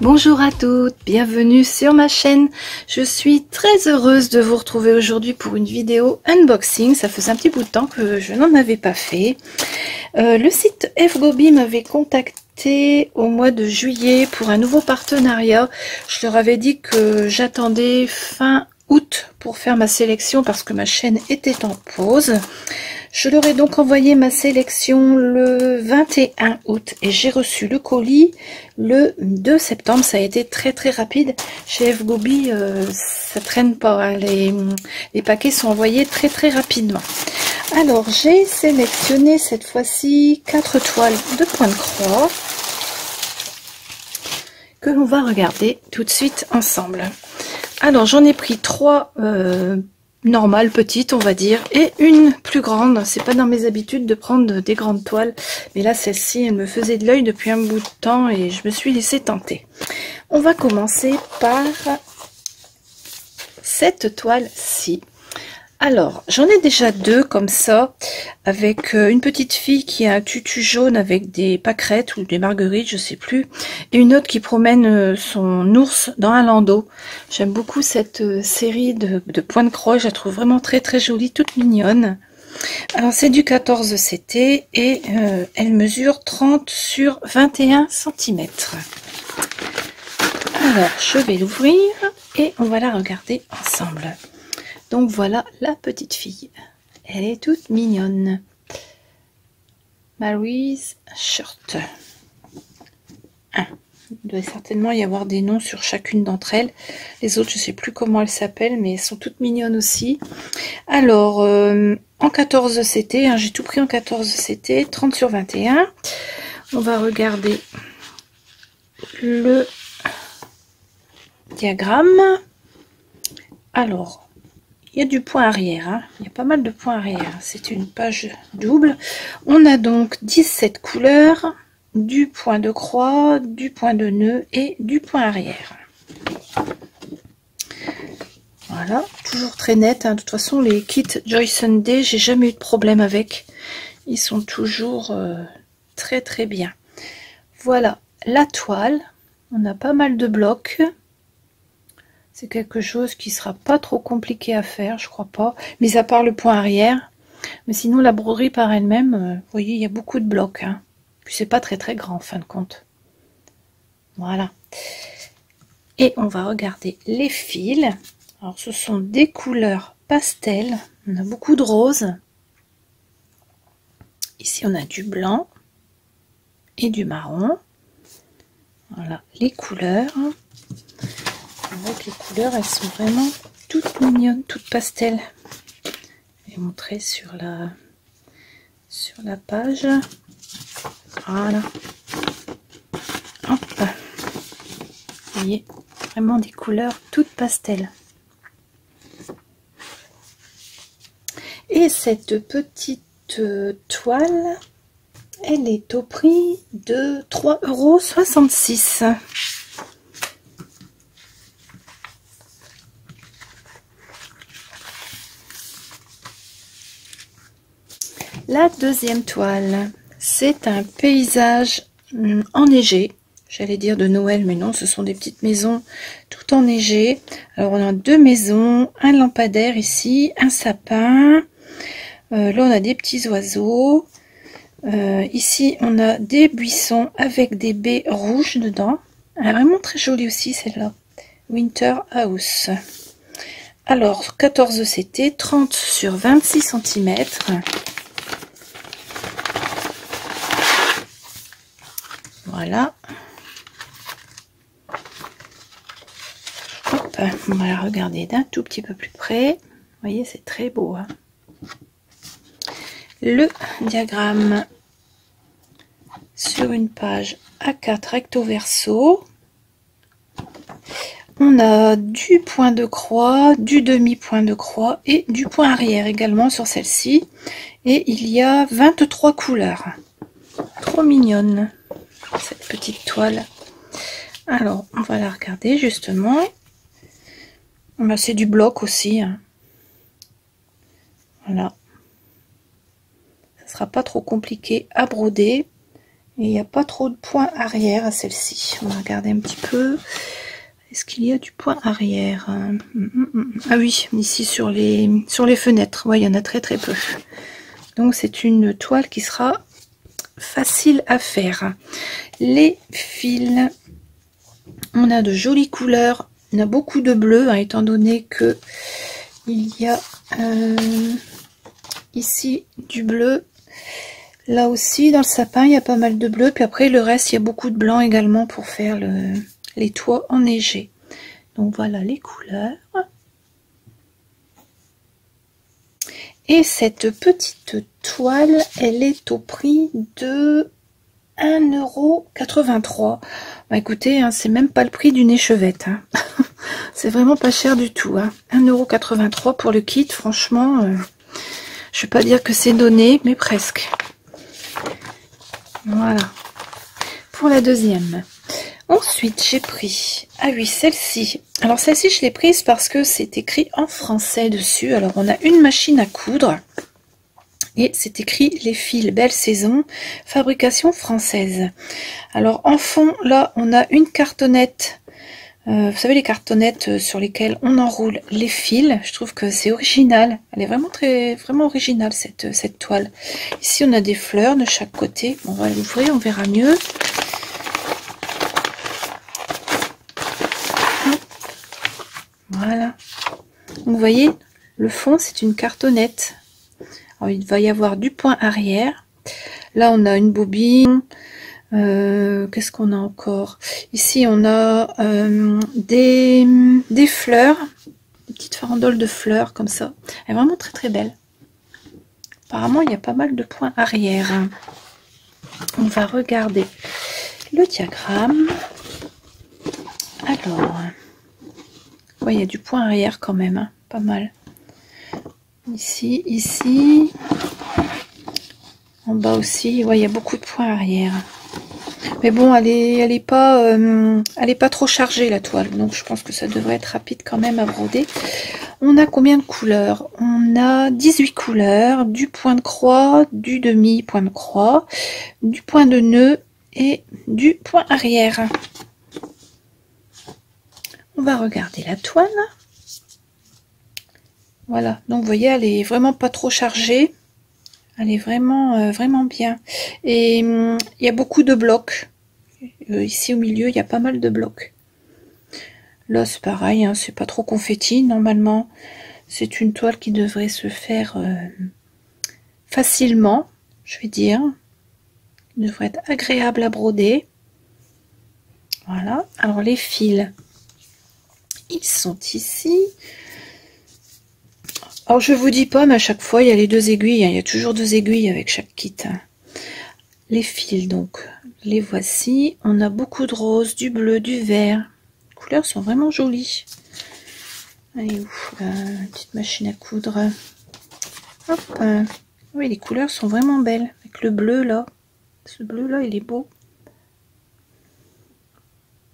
Bonjour à toutes, bienvenue sur ma chaîne. Je suis très heureuse de vous retrouver aujourd'hui pour une vidéo unboxing. Ça faisait un petit bout de temps que je n'en avais pas fait. Le site Fgobi m'avait contacté au mois de juillet pour un nouveau partenariat. Je leur avais dit que j'attendais fin août pour faire ma sélection parce que ma chaîne était en pause. Je leur ai donc envoyé ma sélection le 21 août et j'ai reçu le colis le 2 septembre. Ça a été très rapide. Chez Fgobi, ça traîne pas. Les paquets sont envoyés très rapidement. Alors, j'ai sélectionné cette fois-ci 4 toiles de point de croix que l'on va regarder tout de suite ensemble. Alors, j'en ai pris 3 normale, petite on va dire, et une plus grande. C'est pas dans mes habitudes de prendre des grandes toiles, mais là celle-ci elle me faisait de l'œil depuis un bout de temps et je me suis laissée tenter. On va commencer par cette toile-ci. Alors j'en ai déjà 2 comme ça, avec une petite fille qui a un tutu jaune avec des pâquerettes ou des marguerites, je sais plus, et une autre qui promène son ours dans un landau. J'aime beaucoup cette série de points de croix, je la trouve vraiment très jolie, toute mignonne. Alors c'est du 14 CT et elle mesure 30 sur 21 cm. Alors je vais l'ouvrir et on va la regarder ensemble. Donc voilà la petite fille. Elle est toute mignonne. Mary's Shirt. Il doit certainement y avoir des noms sur chacune d'entre elles. Les autres, je ne sais plus comment elles s'appellent, mais elles sont toutes mignonnes aussi. Alors, en 14 CT, hein, j'ai tout pris en 14 CT, 30 sur 21. On va regarder le diagramme. Alors, il y a du point arrière, hein. Il y a pas mal de points arrière. C'est une page double. On a donc 17 couleurs, du point de croix, du point de nœud et du point arrière. Voilà, toujours très net, hein. De toute façon, les kits Joy Sunday, j'ai jamais eu de problème avec. Ils sont toujours très bien. Voilà la toile. On a pas mal de blocs. C'est quelque chose qui sera pas trop compliqué à faire, je crois pas, mis à part le point arrière. Mais sinon, la broderie par elle-même, vous voyez, il y a beaucoup de blocs. Hein. Puis c'est pas très grand en fin de compte. Voilà. Et on va regarder les fils. Alors, ce sont des couleurs pastel. On a beaucoup de rose. Ici, on a du blanc et du marron. Voilà les couleurs. Avec les couleurs, elles sont vraiment toutes mignonnes, toutes pastel. Je vais montrer sur la page. Voilà. Hop. Vous voyez, vraiment des couleurs toutes pastel. Et cette petite toile, elle est au prix de 3,66 €. La deuxième toile, c'est un paysage enneigé. J'allais dire de Noël, mais non, ce sont des petites maisons tout enneigées. Alors, on a 2 maisons, un lampadaire ici, un sapin. Là, on a des petits oiseaux. Ici, on a des buissons avec des baies rouges dedans. Elle est vraiment très jolie aussi, celle-là. Winter House. Alors, 14 CT, 30 sur 26 cm. Voilà. Hop, on va la regarder d'un tout petit peu plus près. Vous voyez, c'est très beau. Hein. Le diagramme sur une page A4 recto verso. On a du point de croix, du demi-point de croix et du point arrière également sur celle-ci. Et il y a 23 couleurs. Trop mignonne cette petite toile. Alors, on va la regarder justement. C'est du bloc aussi. Hein. Voilà. Ça sera pas trop compliqué à broder. Et il n'y a pas trop de point arrière à celle-ci. On va regarder un petit peu. Est-ce qu'il y a du point arrière? Ah oui, ici sur les fenêtres. Ouais, il y en a très très peu. Donc c'est une toile qui sera facile à faire. Les fils, on a de jolies couleurs. On a beaucoup de bleu, hein, étant donné que il y a ici du bleu. Là aussi, dans le sapin, il y a pas mal de bleu. Puis après, le reste, il y a beaucoup de blanc également pour faire les toits enneigés. Donc voilà les couleurs. Et cette petite toile, elle est au prix de 1,83 €. Bah écoutez, hein, c'est même pas le prix d'une échevette. Hein. C'est vraiment pas cher du tout. Hein. 1,83 € pour le kit, franchement, je vais pas dire que c'est donné, mais presque. Voilà. Pour la deuxième. Ensuite, j'ai pris, ah oui, celle-ci. Alors celle-ci, je l'ai prise parce que c'est écrit en français dessus. Alors on a une machine à coudre et c'est écrit les fils Belle Saison, fabrication française. Alors en fond, là, on a une cartonnette. Vous savez, les cartonnettes sur lesquelles on enroule les fils. Je trouve que c'est original. Elle est vraiment originale cette toile. Ici, on a des fleurs de chaque côté. On va l'ouvrir, on verra mieux. Voilà. Vous voyez, le fond, c'est une cartonnette. Alors, il va y avoir du point arrière. Là, on a une bobine. Qu'est-ce qu'on a encore? Ici, on a des fleurs. Une petite farandole de fleurs, comme ça. Elle est vraiment très très belle. Apparemment, il y a pas mal de points arrière. On va regarder le diagramme. Alors... ouais, il y a du point arrière quand même, hein, pas mal. Ici, ici. En bas aussi, ouais, il y a beaucoup de points arrière. Mais bon, elle est pas trop chargée la toile, donc je pense que ça devrait être rapide quand même à broder. On a combien de couleurs? On a 18 couleurs, du point de croix, du demi point de croix, du point de nœud et du point arrière. On va regarder la toile. Voilà, donc vous voyez, elle est vraiment pas trop chargée. Elle est vraiment, vraiment bien. Et il y a beaucoup de blocs. Ici au milieu, il y a pas mal de blocs. Là, c'est pareil, hein, c'est pas trop confetti. Normalement, c'est une toile qui devrait se faire facilement, je vais dire. Il devrait être agréable à broder. Voilà. Alors, les fils, ils sont ici. Alors, je vous dis pas, mais à chaque fois, il y a les deux aiguilles. Hein. Il y a toujours deux aiguilles avec chaque kit. Hein. Les fils, donc, les voici. On a beaucoup de rose, du bleu, du vert. Les couleurs sont vraiment jolies. Allez, petite machine à coudre. Hop. Oui, les couleurs sont vraiment belles. Avec le bleu, là. Ce bleu-là, il est beau.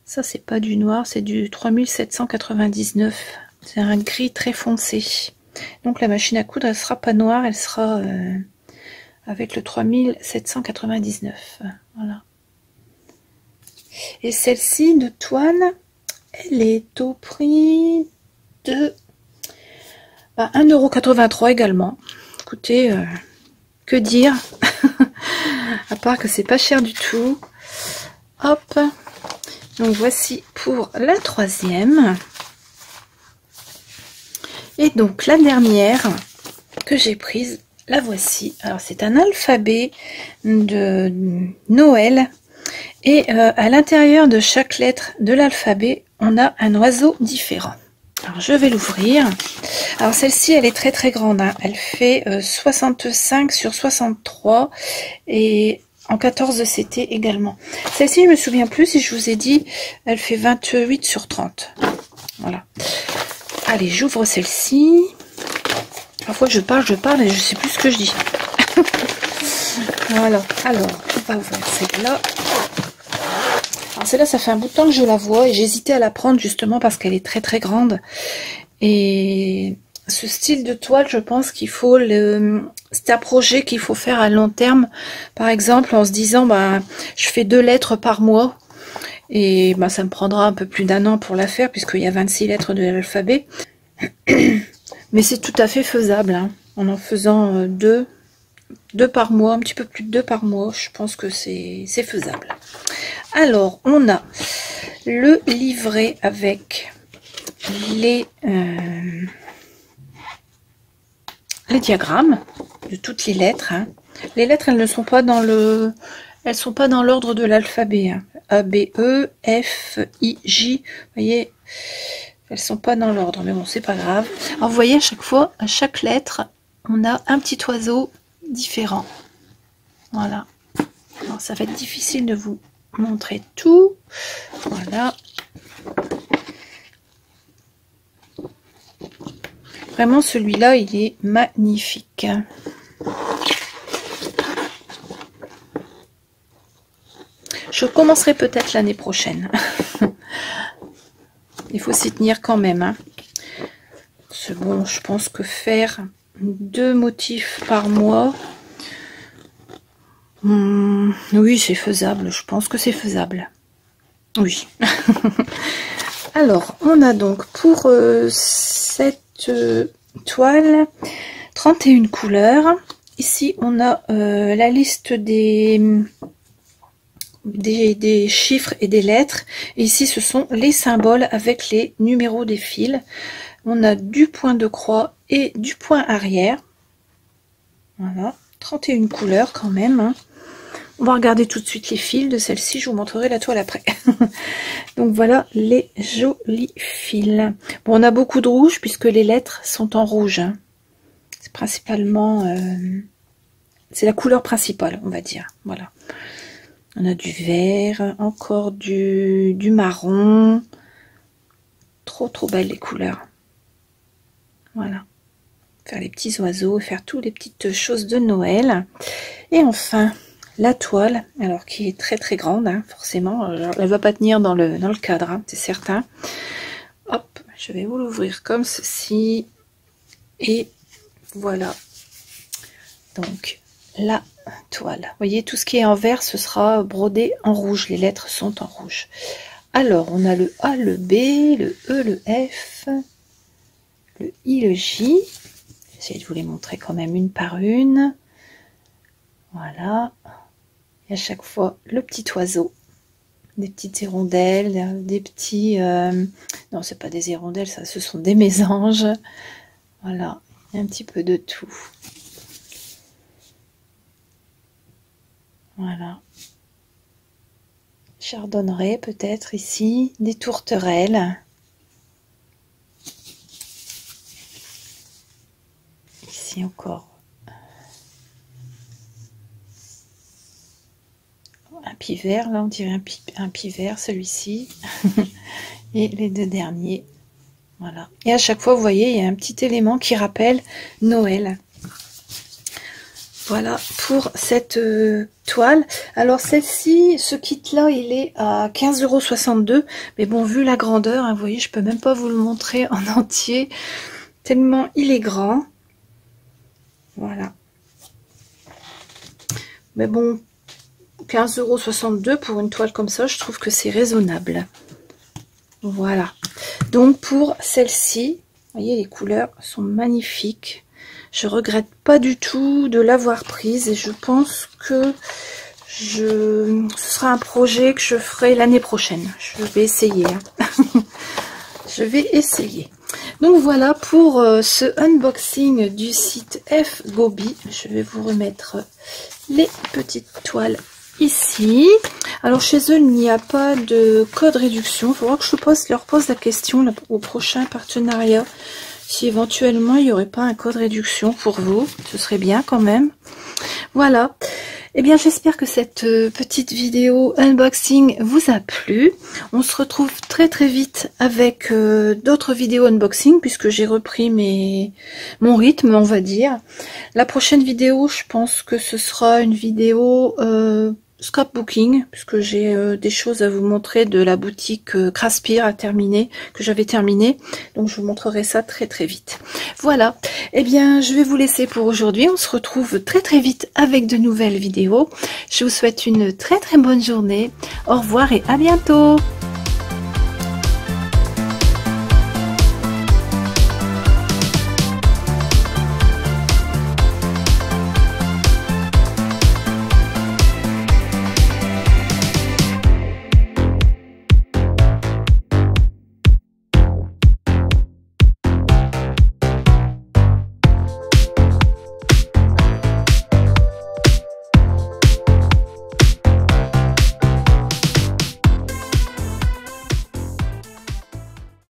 Ça, c'est pas du noir, c'est du 3799. C'est un gris très foncé. Donc, la machine à coudre, elle sera pas noire, elle sera... avec le 3799, voilà. Et celle-ci de toile, elle est au prix de 1,83 € également. Écoutez, que dire? À part que c'est pas cher du tout. Hop. Donc voici pour la troisième. Et donc la dernière que j'ai prise. La voici. Alors c'est un alphabet de Noël et à l'intérieur de chaque lettre de l'alphabet on a un oiseau différent. Alors je vais l'ouvrir. Alors celle-ci elle est très très grande. Hein. Elle fait 65 sur 63 et en 14 de CT également. Celle-ci je me souviens plus si je vous ai dit elle fait 28 sur 30. Voilà. Allez, j'ouvre celle-ci. Parfois je parle et je sais plus ce que je dis. Voilà, alors on va ouvrir celle-là. Alors celle-là, ça fait un bout de temps que je la vois et j'hésitais à la prendre justement parce qu'elle est très très grande. Et ce style de toile, je pense qu'il faut c'est un projet qu'il faut faire à long terme. Par exemple, en se disant, bah, je fais 2 lettres par mois. Et bah, ça me prendra un peu plus d'1 an pour la faire, puisqu'il y a 26 lettres de l'alphabet. Mais c'est tout à fait faisable, hein, en faisant 2 par mois, un petit peu plus de 2 par mois. Je pense que c'est faisable. Alors, on a le livret avec les diagrammes de toutes les lettres. Hein. Les lettres, elles ne sont pas dans le... Elles sont pas dans l'ordre de l'alphabet. Hein. A, B, E, F, I, J. Vous voyez, elles sont pas dans l'ordre, mais bon, c'est pas grave. Alors, vous voyez, à chaque fois, à chaque lettre, on a un petit oiseau différent. Voilà. Alors, ça va être difficile de vous montrer tout. Voilà. Vraiment, celui-là, il est magnifique. Je commencerai peut-être l'année prochaine. Il faut s'y tenir quand même. Hein. C'est bon, je pense que faire 2 motifs par mois, oui, c'est faisable. Je pense que c'est faisable. Oui. Alors, on a donc pour cette toile 31 couleurs. Ici, on a la liste des chiffres et des lettres. Et ici, ce sont les symboles avec les numéros des fils. On a du point de croix et du point arrière. Voilà, 31 couleurs quand même. Hein. On va regarder tout de suite les fils de celle-ci. Je vous montrerai la toile après. Donc voilà les jolis fils. Bon, on a beaucoup de rouge puisque les lettres sont en rouge. Hein. C'est principalement... c'est la couleur principale, on va dire. Voilà. On a du vert, encore du marron. Trop belles les couleurs. Voilà. Faire les petits oiseaux, faire toutes les petites choses de Noël. Et enfin, la toile, alors qui est très grande, hein, forcément. Elle ne va pas tenir dans le cadre, hein, c'est certain. Hop, je vais vous l'ouvrir comme ceci. Et voilà. Donc, la toile. Vous voyez, tout ce qui est en vert, ce sera brodé en rouge. Les lettres sont en rouge. Alors, on a le A, le B, le E, le F, le I, le J. J'essaie de vous les montrer quand même une par une. Voilà. Et à chaque fois, le petit oiseau. Des petites hirondelles, des petits... non, c'est pas des hirondelles, ça, ce sont des mésanges. Voilà, il y a un petit peu de tout. Voilà. Chardonneret peut-être ici, des tourterelles. Ici encore. Un pivert, là on dirait un pivert celui-ci. Et les 2 derniers. Voilà. Et à chaque fois, vous voyez, il y a un petit élément qui rappelle Noël. Voilà pour cette toile. Alors celle-ci, ce kit-là, il est à 15,62 €. Mais bon, vu la grandeur, hein, vous voyez, je peux même pas vous le montrer en entier. Tellement il est grand. Voilà. Mais bon, 15,62 € pour une toile comme ça, je trouve que c'est raisonnable. Voilà. Donc pour celle-ci, vous voyez, les couleurs sont magnifiques. Je regrette pas du tout de l'avoir prise et je pense que ce sera un projet que je ferai l'année prochaine. Je vais essayer. Hein. Je vais essayer. Donc voilà pour ce unboxing du site Fgobi. Je vais vous remettre les petites toiles ici. Alors chez eux, il n'y a pas de code réduction. Il faudra que je leur pose la question là, au prochain partenariat. Si éventuellement il n'y aurait pas un code réduction pour vous, ce serait bien quand même. Voilà. Eh bien, j'espère que cette petite vidéo unboxing vous a plu. On se retrouve très vite avec d'autres vidéos unboxing puisque j'ai repris mon rythme, on va dire. La prochaine vidéo, je pense que ce sera une vidéo scrapbooking, puisque j'ai des choses à vous montrer de la boutique Craspire à terminer, que j'avais terminé. Donc je vous montrerai ça très très vite. Voilà, eh bien je vais vous laisser pour aujourd'hui. On se retrouve très très vite avec de nouvelles vidéos. Je vous souhaite une très très bonne journée. Au revoir et à bientôt.